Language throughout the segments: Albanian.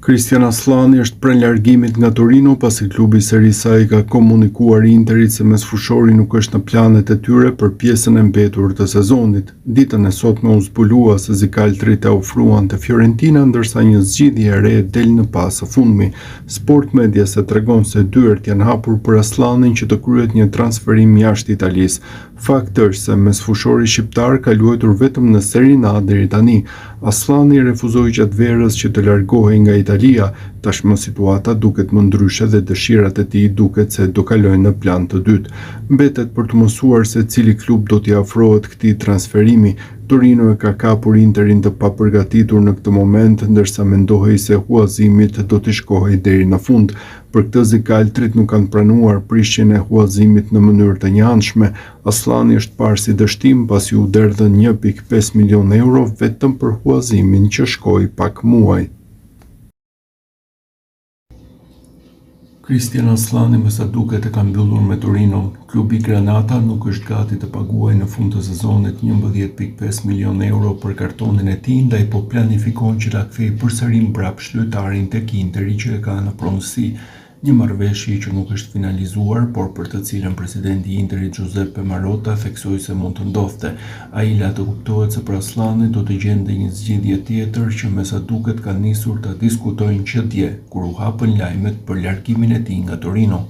Christian Aslani është pranë largimit nga Torino pasi klubi i së ri saj ka komunikuar Interit se mesfushori nuk është në planet e tyre për pjesën e mbetur të sezonit. Ditën e sotme u zbulua se zikaltrit e ofruan te Fiorentina, ndërsa një zgjidhje e re del në pas së fundmi. Sport Media se tregon se dyert janë hapur për Aslanin që të kryet një transferim jashtë Italisë. Fakti është se mesfushori shqiptar ka luajtur vetëm në Serie A deri tani. Aslani refuzoi gjatë verës që të largohej nga Italia. Tashmë situata duket më ndryshe dhe dëshirat e tij duket se do kalojnë në plan të dytë. Mbetet për të mësuar se cili klub do t'i afrohet këtij transferimi. Torino e ka kapur Interin të papërgatitur në këtë moment, ndërsa mendohej se huazimit do t'i shkohej deri në fund. Për këtë zikaltrit nuk kanë pranuar prishjen e huazimit në mënyrë të njëanshme. Aslani është parë si dështim pasi u derdhën 1.5 milion euro vetëm për huazimin që shkoi pak muaj. Christian Aslani me sa duket e ka mbyllur me Torinon. Klubi Granata nuk është gati të paguajë në fund të sezonit 11.5 milion euro për kartonin e tij, ndaj po planifikon që ta kthejë përsëri mbrapsht lojtarin tek Interi që e ka në pronësi. Një marrëveshje që nuk është finalizuar, por për të cilën presidenti i Interit Giuseppe Marotta theksoi se mund të ndodhte. Ai la të kuptohet se për Aslanin do të gjente një zgjidhje tjetër që me sa duket ka nisur të diskutojnë që dje, kur u hapën lajmet për largimin e tij nga Torino.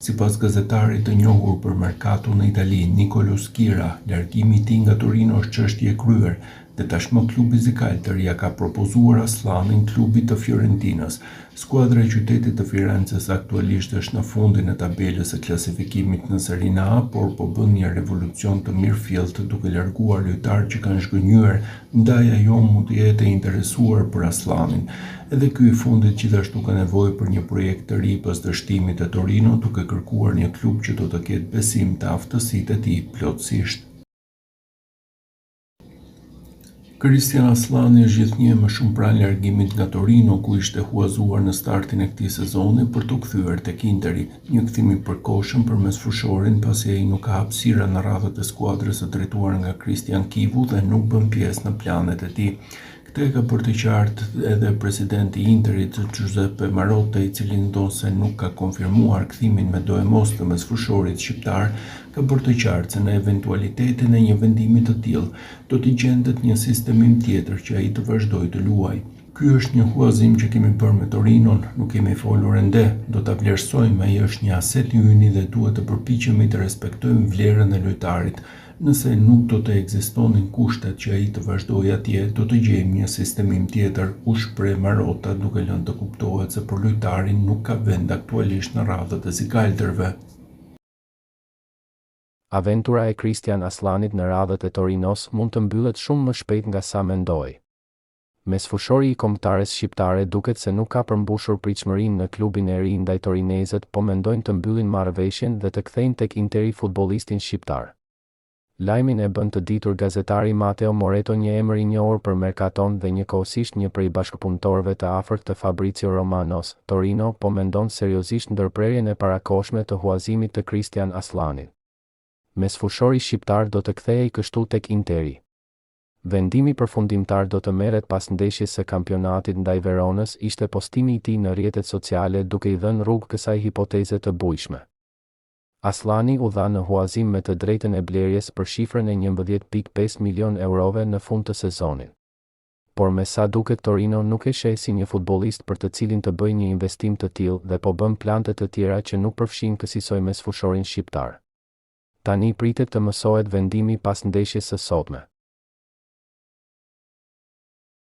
Sipas gazetarit të njohur për merkato në Itali, Nicolo Schira, largimi i tij nga Torino është çështje e kryer dhe tashmë klubi zikaltër ja ka propozuar Aslanin klubit të Fiorentinës. Skuadra e qytetit të Firenzes aktualisht është në fundin e tabelës së klasifikimit në Serie A, por po bën një revolucion të mirëfillt duke larguar lojtarë që kanë zhgënjyer, ndaj ajo mund të jetë e interesuar për Aslanin. Edhe ky i fundit gjithashtu ka nevojë për një projekt të ri pas dështimit të Torino, duke kërkuar një klub që do të ketë besim te aftësitë e tij plotësisht. Christian Aslani është gjithnjë më shumë pranë largimit nga Torino, ku ishte huazuar në startin e këtij sezoni për t'u kthyer tek Interi, një kthim i përkohshëm për mesfushorin pasi ai nuk ka hapësira në radhët e skuadrës së drejtuar nga Christian Kivu dhe nuk bën pjesë në planet e tij. Këtë e ka bërë të qartë edhe presidenti i Interit Giuseppe Marotta, i cili ndonse nuk ka konfirmuar kthimin me do e mos të mesfushorit shqiptar, ka bërë të qartë se në eventualitetin e një vendimi të tillë do t'i gjendet një sistemim tjetër që ai të vazhdojë të luajë. Ky është një huazim që kemi bërë me Torinon, nuk kemi folur ende, do ta vlerësojmë, ai është një aset i yni dhe duhet të përpiqemi të respektojmë vlerën e lojtarit. Nëse nuk do të ekzistonin kushtet që ai të vazhdojë atje, do të gjejmë një sistemim tjetër, u shpreh Marotta, duke lënë të kuptohet se për lojtarin nuk ka vend aktualisht në radhët e zikaltërve. Aventura e Christian Aslanit në radhët e Torinos mund të mbyllet shumë më shpejt nga sa mendoi. Mesfushori i kombëtares shqiptare duket se nuk ka përmbushur pritshmërinë në klubin e ri ndaj torinezët, po mendojnë të mbyllin marrëveshjen dhe të kthejnë tek Interi futbollistin shqiptar. Lajmin e bën të ditur gazetari Matteo Moretto, një emër i njohur për merkaton dhe njëkohësisht një prej bashkëpunëtorëve të afërt të Fabrizio Romanos. Torino po mendon seriozisht ndërprerjen e parakohshme të huazimit të Christian Aslanit. Mesfushori shqiptar do të kthehej kështu tek Interi. Vendimi përfundimtar do të merret pas ndeshjes së kampionatit ndaj Veronës, ishte postimi i tij në rrjetet sociale duke i dhënë rrugë kësaj hipoteze të bujshme. Aslani u dha në huazim me të drejtën e blerjes për shifrën e 11.5 milion eurove në fund të sezonit. Por me sa duket Torino nuk e sheh si një futbollist për të cilin të bëjë një investim të tillë dhe po bën plante të tjera që nuk përfshin kësaj mesfushorin shqiptar. Tani pritet të mësohet vendimi pas ndeshjes së sotme.